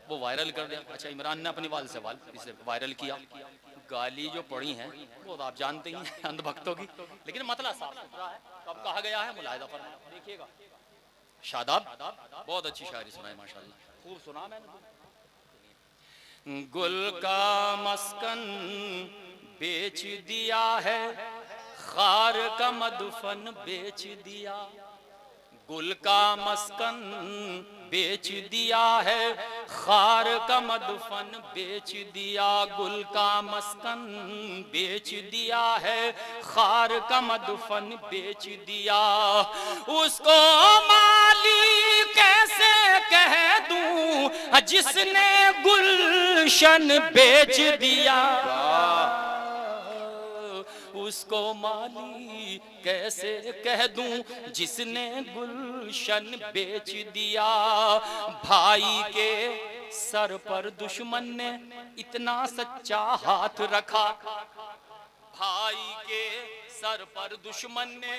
वो वायरल कर दिया। अच्छा, इमरान ने अपनी वाल से वाल इसे वायरल किया। गाली जो पड़ी है वो तो आप जानते ही हैं अंधभक्तों की, लेकिन मतलब साफ सुथरा है। कब कहा गया है, मुलाहिजा फरमाइए, देखिएगा। शादाब, बहुत अच्छी शायरी सुनाई माशाल्लाह, खूब सुना मैंने। गुल का मस्कन बेच दिया है, खार का मदफन बेच दिया। गुल का मस्कन बेच दिया है, खार का मदफन बेच दिया। गुल का मस्कन बेच दिया है, खार का मदफन बेच दिया। उसको माली कैसे कह दूं जिसने गुलशन बेच दिया। उसको माली कैसे कह दूं जिसने गुलशन बेच दिया। भाई के सर पर दुश्मन ने इतना सच्चा हाथ रखा। भाई के सर पर दुश्मन ने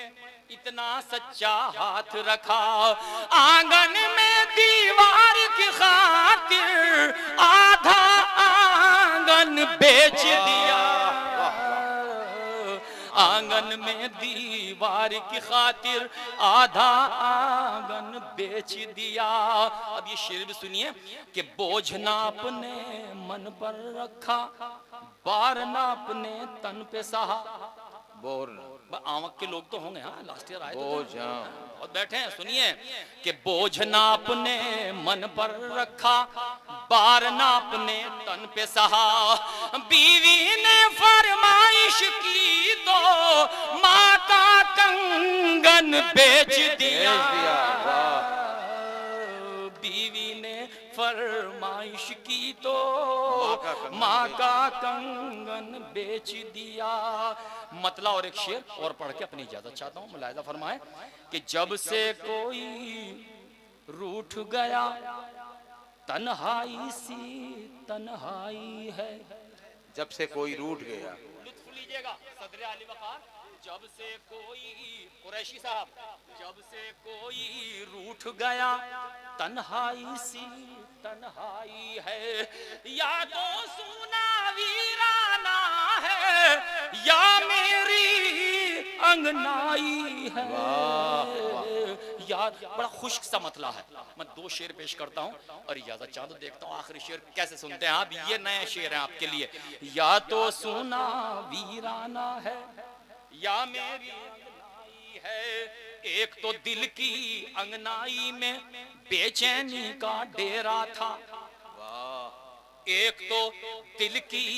इतना सच्चा हाथ रखा। आंगन में दीवार की खातिर आधा आंगन बेच दिया। आंगन में दीवार की खातिर आधा आंगन बेच दिया। अब ये शेर भी सुनिए कि बोझ ना अपने मन पर रखा, बार ना अपने तन पे सहा। बोर आमक के लोग तो होंगे, हाँ लास्ट ईयर आए बोझ और बैठे हैं। सुनिए कि बोझ ना अपने मन पर रखा, बार ना अपने तन पे सहा। बीवी ने फरमाइश की तो माँ का कंगन बेच दिया। बीवी ने फरमाइश की तो माँ का कंगन बेच दिया। मतला और एक शेर और पढ़ के अपनी इजाजत चाहता हूँ, मुलाहिजा फरमाए कि जब से कोई रूठ गया तन्हाई सी तन्हाई है। जब से कोई रूठ गया, लुत्फ लीजिएगा सदर आली वकार। जब से कोई कुरैशी साहब, जब से कोई रूठ गया तन्हाई सी तन्हाई है। या तो सुना वीराना है या मेरी अंगनाई है। याद बड़ा खुश्क सा मतला है। मैं दो शेर पेश करता हूँ और इजाजत चाहता हूँ, देखता हूँ आखिरी शेर कैसे सुनते हैं आप। ये नए शेर हैं आपके लिए। या तो सुना वीराना है या मेरी अंगनाई है। एक तो दिल की अंगनाई में बेचैनी का डेरा था। एक तो दिल की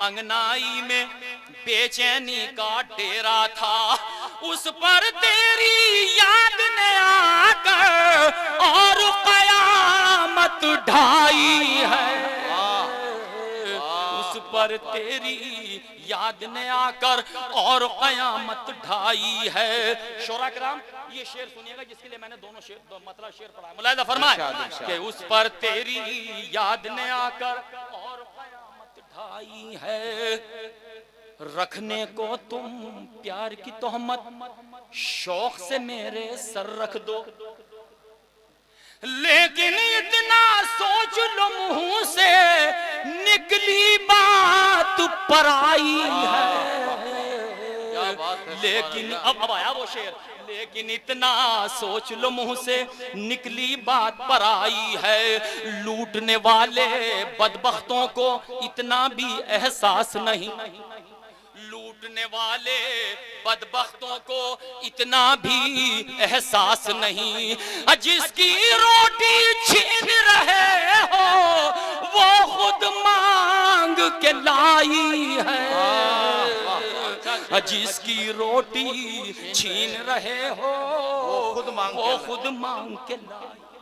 अंगनाई में बेचैनी का डेरा था। उस पर तेरी याद ने आकर और कयामत ढाई है। उस पर तेरी याद ने आकर और कयामत ढाई है। शोरा कराम, ये शेर सुनिएगा जिसके लिए मैंने दोनों शेर मतलब शेर पढ़ा है। मुलाहिजा फरमाए कि उस पर तेरी याद ने आकर और कयामत ढाई है। रखने को तुम प्यार की तोहमत शौक से मेरे सर रख दो, लेकिन इतना सोच लो मुंह से निकली बात पराई है। लेकिन अब आया वो शेर, लेकिन इतना सोच लो मुंह से निकली बात पराई है। लूटने वाले बदबख्तों को इतना भी एहसास नहीं, लूटने वाले बदबख्तों को इतना भी एहसास नहीं। जिसकी रोटी छीन रहे हो वो खुद मांग के लाई है। जिसकी रोटी छीन रहे हो वो खुद मांग के लाई।